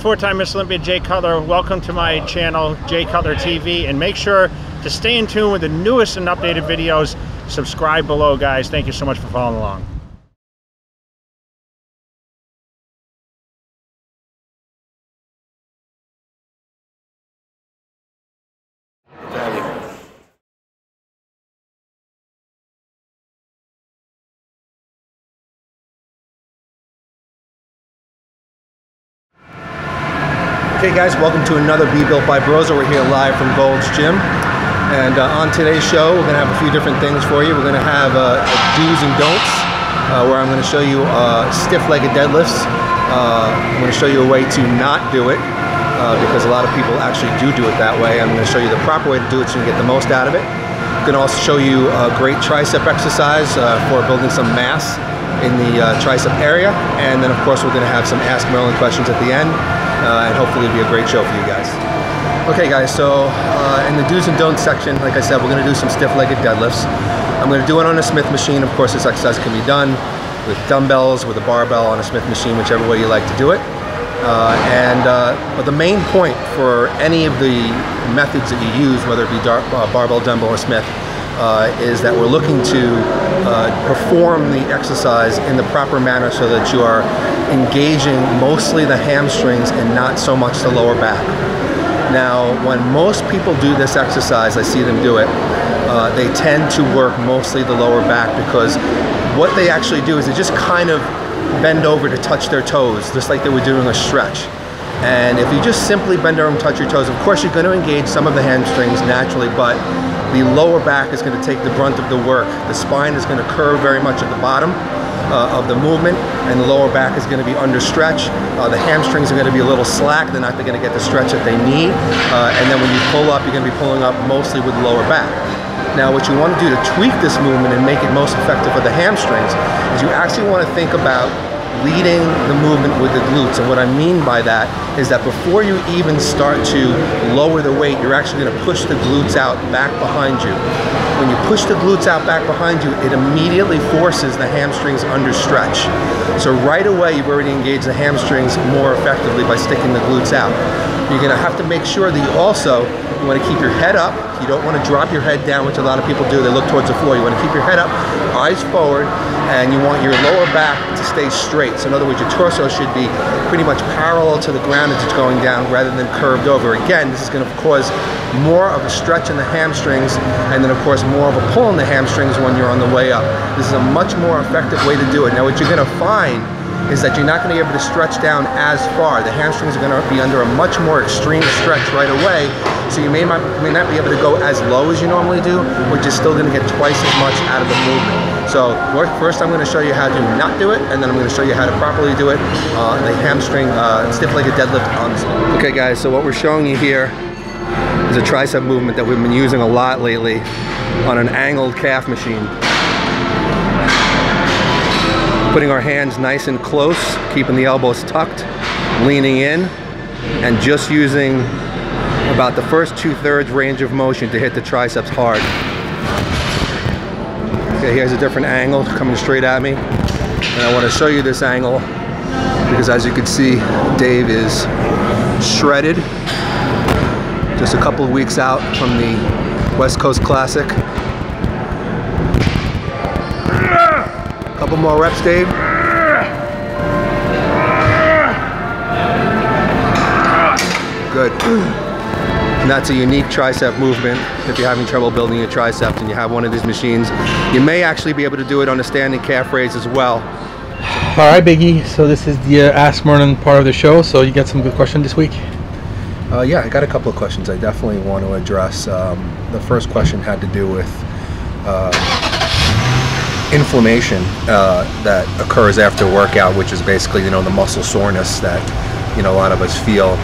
four-time Miss Olympia Jay Cutler. Welcome to my channel, Jay Cutler TV, and make sure to stay in tune with the newest and updated videos. Subscribe below, guys. Thank you so much for following along. Okay guys, welcome to another Be Built by Bros. We're here live from Gold's Gym, and on today's show we're going to have a few different things for you. We're going to have a do's and don'ts, where I'm going to show you stiff-legged deadlifts. I'm going to show you a way to not do it, because a lot of people actually do it that way. I'm going to show you the proper way to do it so you can get the most out of it. I'm going to also show you a great tricep exercise for building some mass in the tricep area, and then of course we're going to have some Ask Merlin questions at the end. And hopefully it'll be a great show for you guys. Okay guys, so in the do's and don'ts section, like I said, we're going to do some stiff-legged deadlifts. I'm going to do it on a Smith machine. Of course, this exercise can be done with dumbbells, with a barbell, on a Smith machine, whichever way you like to do it. But the main point for any of the methods that you use, whether it be barbell, dumbbell, or Smith, is that we're looking to perform the exercise in the proper manner so that you are engaging mostly the hamstrings and not so much the lower back. Now, when most people do this exercise, I see them do it, they tend to work mostly the lower back, because what they actually do is they just kind of bend over to touch their toes, just like they were doing a stretch. And if you just simply bend over and touch your toes, of course you're going to engage some of the hamstrings naturally, but the lower back is going to take the brunt of the work. The spine is going to curve very much at the bottom of the movement, and the lower back is going to be under stretch. The hamstrings are going to be a little slack. They're not going to get the stretch that they need. And then when you pull up, you're going to be pulling up mostly with the lower back. Now, what you want to do to tweak this movement and make it most effective for the hamstrings is you actually want to think about leading the movement with the glutes. And what I mean by that is that before you even start to lower the weight, you're actually going to push the glutes out back behind you. When you push the glutes out back behind you, it immediately forces the hamstrings under stretch. So right away, you've already engaged the hamstrings more effectively by sticking the glutes out. You're going to have to make sure that you want to keep your head up. You don't want to drop your head down, which a lot of people do. They look towards the floor. You want to keep your head up, eyes forward, and you want your lower back to stay straight. So in other words, your torso should be pretty much parallel to the ground as it's going down, rather than curved over. Again, this is going to cause more of a stretch in the hamstrings, and then of course more of a pull in the hamstrings when you're on the way up. This is a much more effective way to do it. Now what you're going to find is that you're not going to be able to stretch down as far. The hamstrings are going to be under a much more extreme stretch right away, so you may not be able to go as low as you normally do, but you're still going to get twice as much out of the movement. So first I'm going to show you how to not do it, and then I'm going to show you how to properly do it, the hamstring stiff-legged deadlift on the spine. Okay guys, so what we're showing you here is a tricep movement that we've been using a lot lately on an angled calf machine. Putting our hands nice and close, keeping the elbows tucked, leaning in, and just using about the first 2/3 range of motion to hit the triceps hard. Okay, here's a different angle coming straight at me. And I want to show you this angle because, as you can see, Dave is shredded. Just a couple of weeks out from the West Coast Classic. Couple more reps, Dave. Good. And that's a unique tricep movement. If you're having trouble building your triceps and you have one of these machines, you may actually be able to do it on a standing calf raise as well. All right, Biggie. So this is the Ask Merlin part of the show. So you got some good questions this week? Yeah, I got a couple of questions I definitely want to address. The first question had to do with inflammation that occurs after workout, which is basically, the muscle soreness that, a lot of us feel.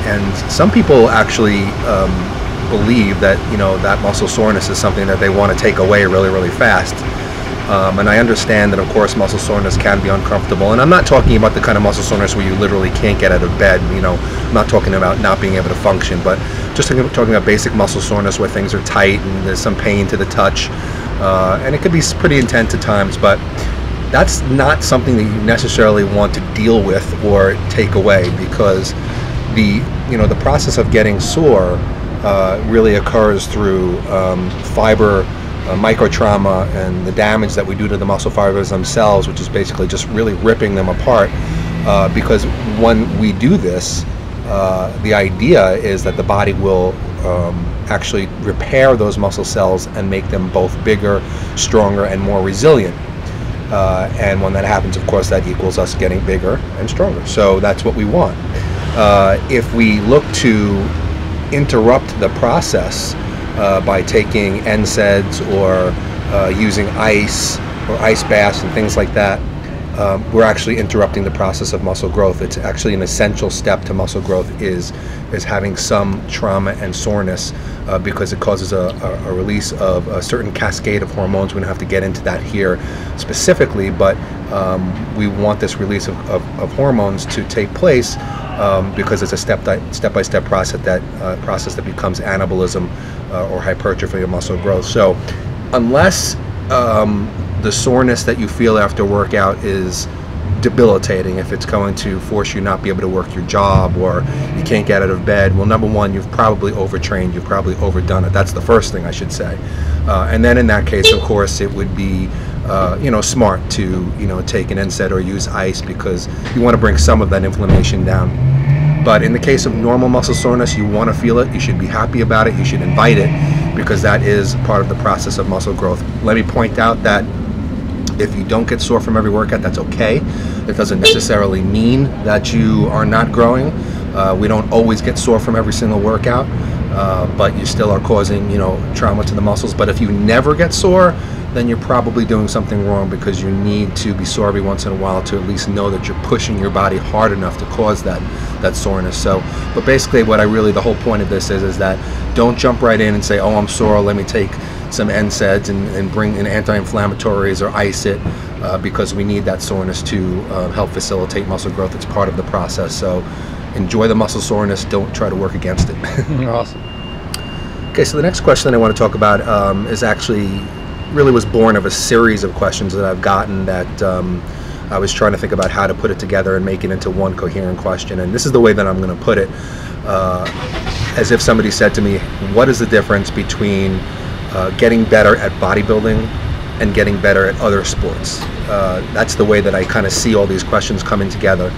And some people actually believe that, that muscle soreness is something that they want to take away really, really fast. And I understand that, of course, muscle soreness can be uncomfortable. And I'm not talking about the kind of muscle soreness where you literally can't get out of bed. I'm not talking about not being able to function, but just talking about basic muscle soreness where things are tight and there's some pain to the touch. And it could be pretty intense at times, but that's not something that you necessarily want to deal with or take away, because the process of getting sore really occurs through fiber micro trauma and the damage that we do to the muscle fibers themselves, which is basically just really ripping them apart. Because when we do this, the idea is that the body will actually repair those muscle cells and make them both bigger, stronger, and more resilient. And when that happens, of course, that equals us getting bigger and stronger. So that's what we want. If we look to interrupt the process by taking NSAIDs or using ice or ice baths and things like that, we're actually interrupting the process of muscle growth. It's actually an essential step to muscle growth is having some trauma and soreness, because it causes a release of a certain cascade of hormones. We don't have to get into that here specifically, but we want this release of hormones to take place because it's a step-by-step process that becomes anabolism or hypertrophy of muscle growth. So unless the soreness that you feel after workout is debilitating, if it's going to force you not be able to work your job or you can't get out of bed, well, number one, you've probably overtrained, you've probably overdone it. That's the first thing I should say. And then in that case, of course, it would be smart to take an NSAID or use ice, because you want to bring some of that inflammation down. But in the case of normal muscle soreness, you want to feel it, you should be happy about it, you should invite it, because that is part of the process of muscle growth. Let me point out that if you don't get sore from every workout, that's okay. It doesn't necessarily mean that you are not growing. We don't always get sore from every single workout, but you still are causing trauma to the muscles. But if you never get sore, then you're probably doing something wrong, because you need to be sore every once in a while to at least know that you're pushing your body hard enough to cause that soreness. So, but basically the whole point of this is that don't jump right in and say, oh, I'm sore, let me take some NSAIDs and bring in anti-inflammatories or ice it, because we need that soreness to help facilitate muscle growth. It's part of the process. So enjoy the muscle soreness, don't try to work against it. Awesome. Okay, so the next question I want to talk about is actually really was born of a series of questions that I've gotten that I was trying to think about how to put it together and make it into one coherent question. And this is the way that I'm going to put it, as if somebody said to me, what is the difference between getting better at bodybuilding and getting better at other sports? That's the way that I kind of see all these questions coming together,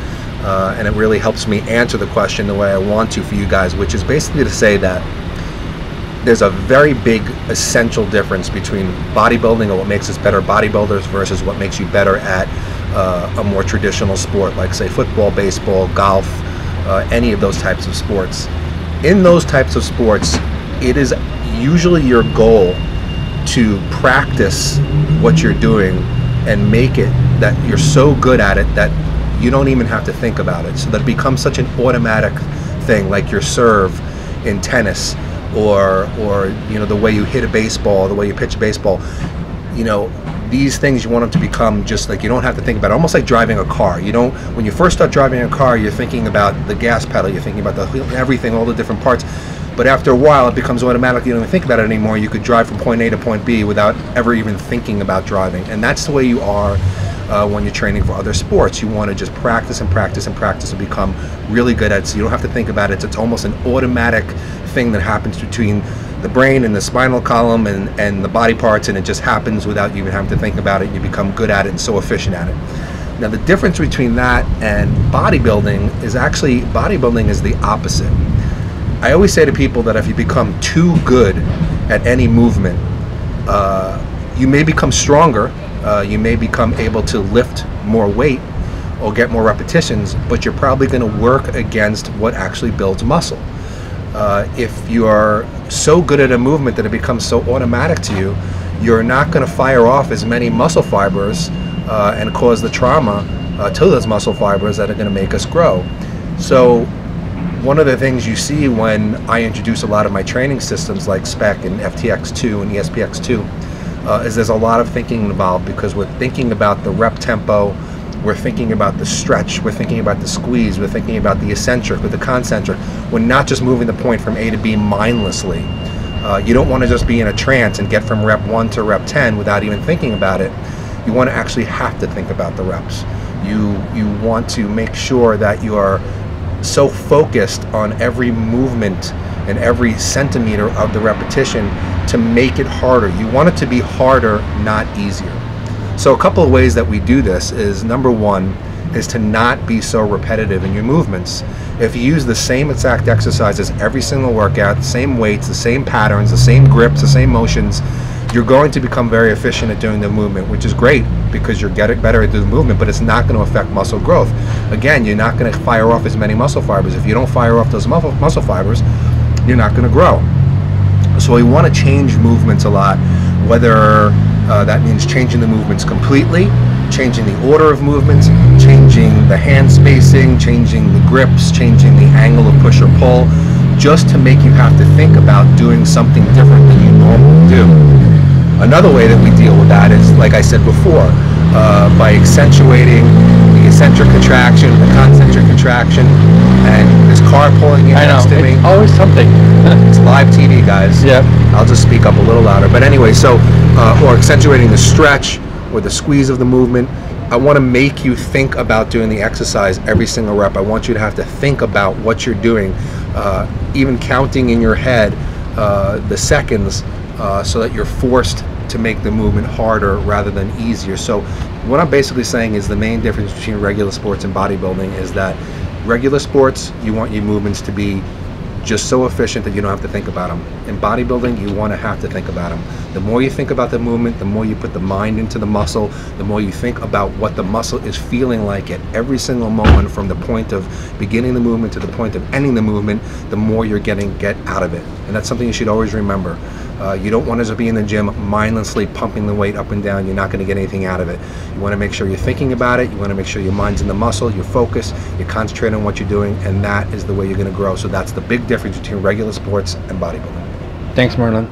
and it really helps me answer the question the way I want to for you guys, which is basically to say that there's a very big essential difference between bodybuilding or what makes us better bodybuilders versus what makes you better at a more traditional sport, like say football, baseball, golf, any of those types of sports. In those types of sports, it is usually your goal to practice what you're doing and make it that you're so good at it that you don't even have to think about it, so that it becomes such an automatic thing, like your serve in tennis, or the way you hit a baseball, the way you pitch a baseball. These things you want them to become just like you don't have to think about it, almost like driving a car. When you first start driving a car, you're thinking about the gas pedal, you're thinking about everything, all the different parts. But after a while, it becomes automatic. You don't even think about it anymore. You could drive from point A to point B without ever even thinking about driving. And that's the way you are when you're training for other sports. You want to just practice and practice and practice and become really good at it, so you don't have to think about it. It's almost an automatic thing that happens between the brain and the spinal column and the body parts, and it just happens without you even having to think about it. You become good at it and so efficient at it. Now, the difference between that and bodybuilding is actually, bodybuilding is the opposite. I always say to people that if you become too good at any movement, you may become stronger, you may become able to lift more weight or get more repetitions, but you're probably going to work against what actually builds muscle. If you are so good at a movement that it becomes so automatic to you, you're not going to fire off as many muscle fibers and cause the trauma to those muscle fibers that are going to make us grow. So one of the things you see when I introduce a lot of my training systems like SPEC and FTX2 and ESPX2 is there's a lot of thinking involved, because we're thinking about the rep tempo, we're thinking about the stretch, we're thinking about the squeeze, we're thinking about the eccentric with the concentric. We're not just moving the point from A to B mindlessly. You don't want to just be in a trance and get from rep 1 to rep 10 without even thinking about it. you want to actually have to think about the reps. You want to make sure that you are so focused on every movement and every centimeter of the repetition to make it harder. You want it to be harder, not easier. So a couple of ways that we do this is, number one is to not be so repetitive in your movements. If you use the same exact exercises every single workout, the same weights, the same patterns, the same grips, the same motions, you're going to become very efficient at doing the movement, which is great because you're getting better at the movement, but it's not going to affect muscle growth. Again, you're not going to fire off as many muscle fibers. If you don't fire off those muscle fibers, you're not going to grow. So we want to change movements a lot, whether that means changing the movements completely, changing the order of movements, changing the hand spacing, changing the grips, changing the angle of push or pull, just to make you have to think about doing something different than you normally do. Another way that we deal with that is, like I said before, by accentuating the eccentric contraction, the concentric contraction, and this car pulling in next to me. Always something. It's live TV, guys. Yeah. I'll just speak up a little louder. But anyway, so, or accentuating the stretch or the squeeze of the movement. I want to make you think about doing the exercise every single rep. I want you to have to think about what you're doing, even counting in your head the seconds, so that you're forced to make the movement harder rather than easier. So what I'm basically saying is the main difference between regular sports and bodybuilding is that regular sports, you want your movements to be just so efficient that you don't have to think about them. In bodybuilding, you want to have to think about them. The more you think about the movement, the more you put the mind into the muscle, the more you think about what the muscle is feeling like at every single moment, from the point of beginning the movement to the point of ending the movement, the more you're get out of it. And that's something you should always remember. You don't want to be in the gym mindlessly pumping the weight up and down. You're not going to get anything out of it. You want to make sure you're thinking about it. You want to make sure your mind's in the muscle, you're focused, you're concentrating on what you're doing, and that is the way you're going to grow. So that's the big difference between regular sports and bodybuilding. Thanks, Merlin.